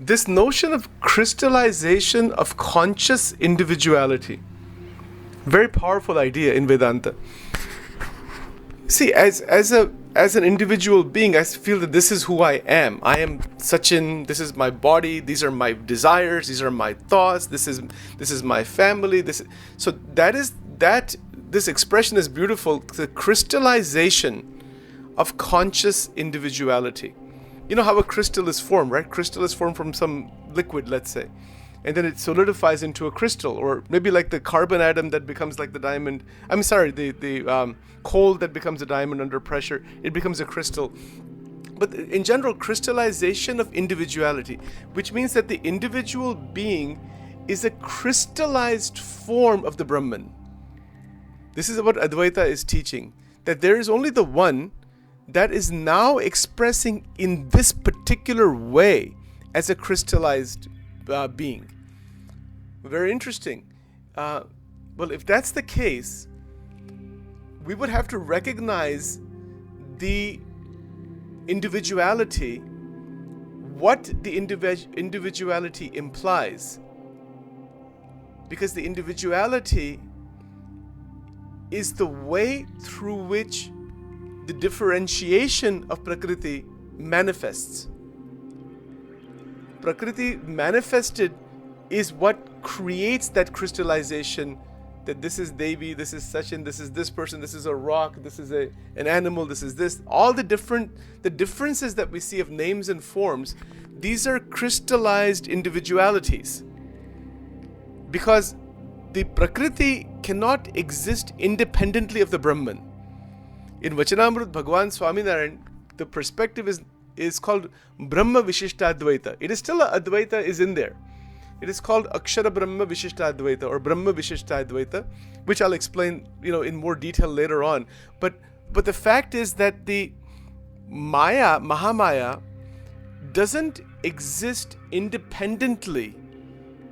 this notion of crystallization of conscious individuality, very powerful idea in Vedanta. See, as an individual being, I feel that this is who I am. I am Sachin. This is my body. These are my desires. These are my thoughts. This is my family. This expression is beautiful. The crystallization of conscious individuality. You know how a crystal is formed, right? Crystal is formed from some liquid, let's say, and then it solidifies into a crystal, or maybe like the carbon atom that becomes like the diamond. The coal that becomes a diamond under pressure, it becomes a crystal. But in general, crystallization of individuality, which means that the individual being is a crystallized form of the Brahman. This is what Advaita is teaching, that there is only the one that is now expressing in this particular way as a crystallized being. Very interesting. Well, if that's the case, we would have to recognize the individuality, what the individuality implies. Because the individuality is the way through which the differentiation of Prakriti manifests. Prakriti manifested is what creates that crystallization, that this is Devi, this is Sachin, this is this person, this is a rock, this is an animal, this is this. All the differences that we see of names and forms, these are crystallized individualities. Because the Prakriti cannot exist independently of the Brahman. In Vachanamrut, Bhagavan Swaminarayan, the perspective is called Brahma Vishishta Advaita. It is still Advaita is in there. It is called Akshara Brahma Vishishta Advaita or Brahma Vishishta Advaita, which I'll explain, in more detail later on. But the fact is that the Maya, Mahamaya, doesn't exist independently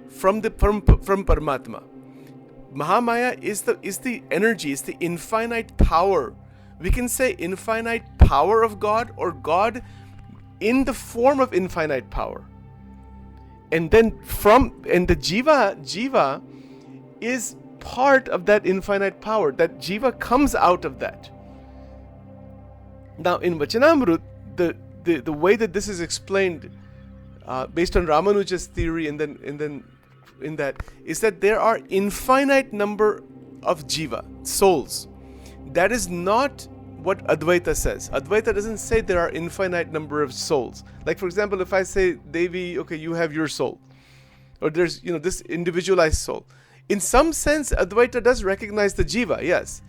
from Paramatma. Mahamaya is the energy, is the infinite power. We can say infinite power of God, or God in the form of infinite power. And then the Jiva is part of that infinite power. That Jiva comes out of that. Now in Vachanamrut, the way that this is explained, based on Ramanuja's theory, and then in that, is that there are infinite number of Jiva, souls. That is not what Advaita says. Advaita doesn't say there are infinite number of souls. Like, for example, if I say, Devi, okay, you have your soul, or there's this individualized soul. In some sense, Advaita does recognize the Jiva, yes,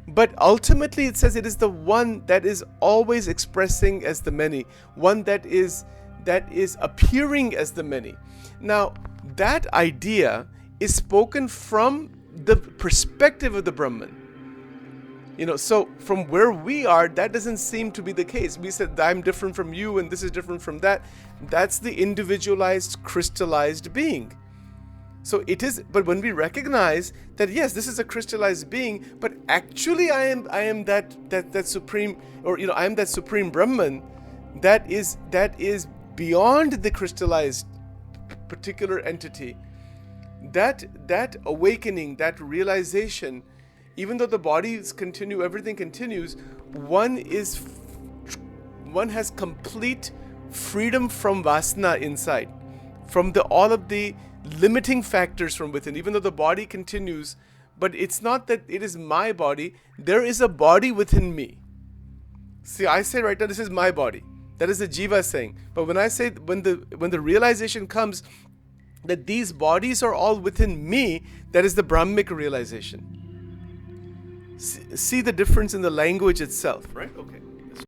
but ultimately it says it is the one that is always expressing as the many, one that is appearing as the many. Now, that idea is spoken from the perspective of the Brahman. So from where we are, that doesn't seem to be the case. We said, I'm different from you and this is different from that. That's the individualized, crystallized being. So it is, but when we recognize that, yes, this is a crystallized being, but actually I am that supreme, or I am that supreme Brahman, that is beyond the crystallized particular entity. That awakening, that realization, even though the bodies continue, everything continues, one has complete freedom from vasana inside, from all of the limiting factors from within. Even though the body continues, but it's not that it is my body. There is a body within me. See, I say right now, this is my body. That is the Jiva saying. But when I say, when the realization comes that these bodies are all within me, that is the Brahmic realization. See the difference in the language itself, right? Okay.